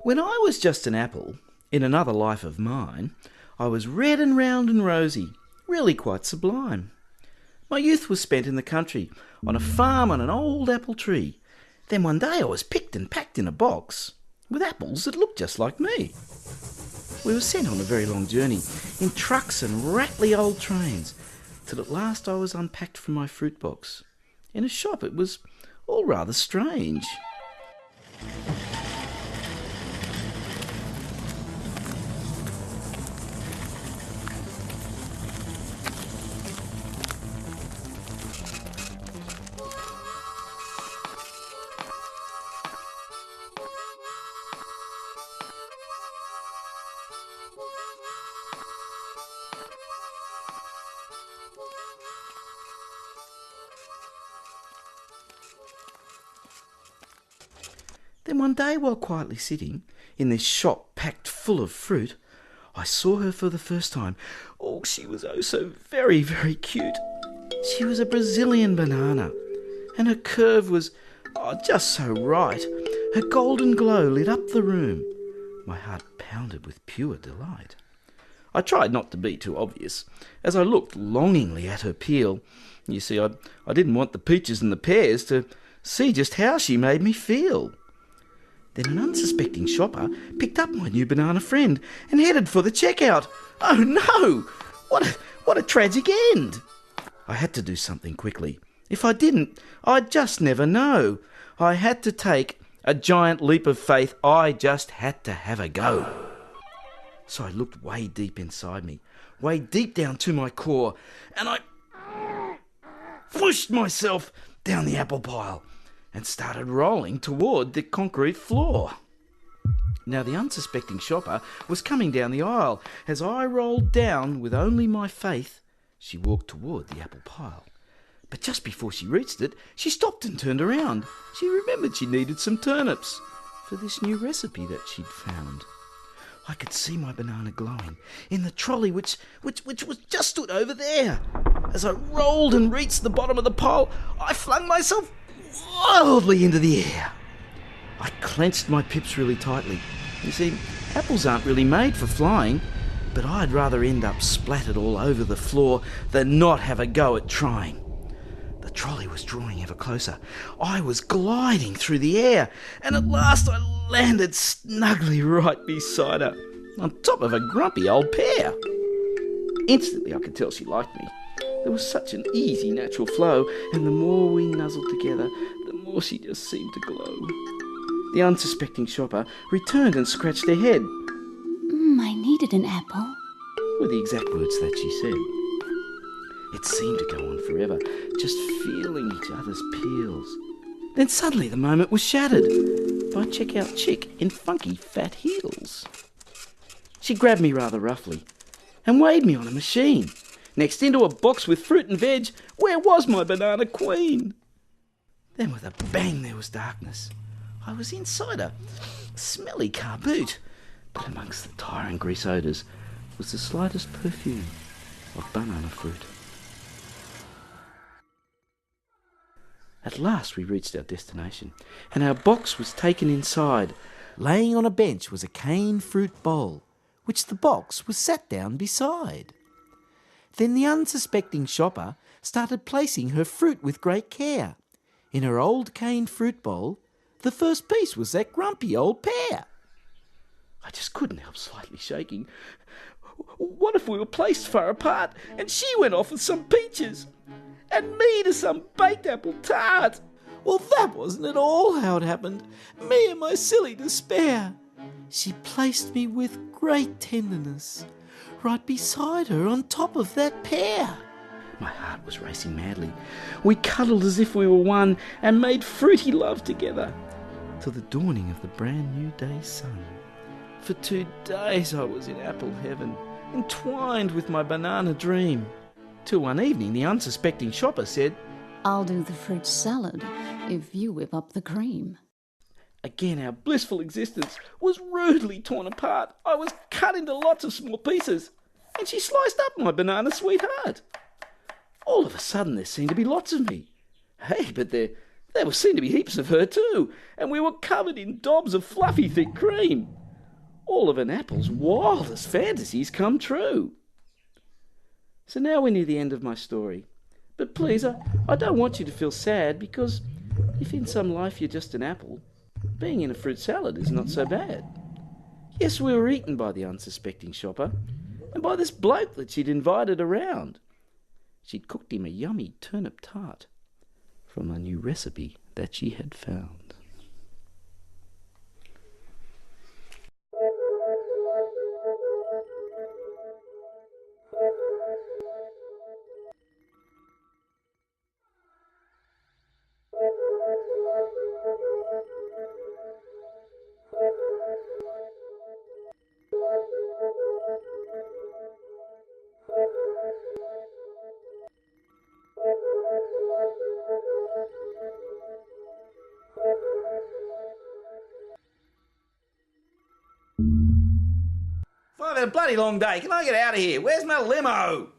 When I was just an apple, in another life of mine, I was red and round and rosy, really quite sublime. My youth was spent in the country, on a farm on an old apple tree. Then one day I was picked and packed in a box, with apples that looked just like me. We were sent on a very long journey, in trucks and rattly old trains, till at last I was unpacked from my fruit box. In a shop it was all rather strange. Then one day, while quietly sitting in this shop packed full of fruit, I saw her for the first time. Oh, she was oh so very, very cute. She was a Brazilian banana, and her curve was just so right. Her golden glow lit up the room. My heart pounded with pure delight. I tried not to be too obvious, as I looked longingly at her peel. You see, I didn't want the peaches and the pears to see just how she made me feel. Then an unsuspecting shopper picked up my new banana friend and headed for the checkout. Oh no! What a tragic end! I had to do something quickly. If I didn't, I'd just never know. I had to take a giant leap of faith. I just had to have a go. So I looked way deep inside me, way deep down to my core, and I whooshed myself down the apple pile and started rolling toward the concrete floor. Now the unsuspecting shopper was coming down the aisle. As I rolled down with only my faith, she walked toward the apple pile. But just before she reached it, she stopped and turned around. She remembered she needed some turnips for this new recipe that she'd found. I could see my banana glowing in the trolley which was just stood over there. As I rolled and reached the bottom of the pile, I flung myself wildly into the air. I clenched my pips really tightly. You see, apples aren't really made for flying, but I'd rather end up splattered all over the floor than not have a go at trying. The trolley was drawing ever closer. I was gliding through the air, and at last I landed snugly right beside her, on top of a grumpy old pear. Instantly I could tell she liked me. There was such an easy, natural flow, and the more we nuzzled together, the more she just seemed to glow. The unsuspecting shopper returned and scratched her head. I needed an apple, Were the exact words that she said. It seemed to go on forever, just feeling each other's peels. Then suddenly the moment was shattered by a checkout chick in funky fat heels. She grabbed me rather roughly and weighed me on a machine. Next, into a box with fruit and veg, where was my banana queen? Then with a bang there was darkness. I was inside a smelly car boot, but amongst the tyre and grease odours was the slightest perfume of banana fruit. At last we reached our destination, and our box was taken inside. Laying on a bench was a cane fruit bowl, which the box was sat down beside. Then the unsuspecting shopper started placing her fruit with great care. In her old cane fruit bowl, the first piece was that grumpy old pear. I just couldn't help slightly shaking. What if we were placed far apart and she went off with some peaches and me to some baked apple tart? Well, that wasn't at all how it happened. Me and my silly despair. She placed me with great tenderness right beside her on top of that pear. My heart was racing madly. We cuddled as if we were one and made fruity love together till the dawning of the brand new day's sun. For 2 days I was in apple heaven, entwined with my banana dream, till one evening the unsuspecting shopper said, I'll do the fruit salad if you whip up the cream. Again our blissful existence was rudely torn apart. I was cut into lots of small pieces, and she sliced up my banana sweetheart. All of a sudden there seemed to be lots of me. Hey, but there There seemed to be heaps of her too, and we were covered in daubs of fluffy thick cream. All of an apple's wildest fantasies come true. So now we're near the end of my story. But please, I don't want you to feel sad, because if in some life you're just an apple, being in a fruit salad is not so bad. Yes, we were eaten by the unsuspecting shopper, and by this bloke that she'd invited around. She'd cooked him a yummy turnip tart from a new recipe that she had found. I've had a bloody long day. Can I get out of here? Where's my limo?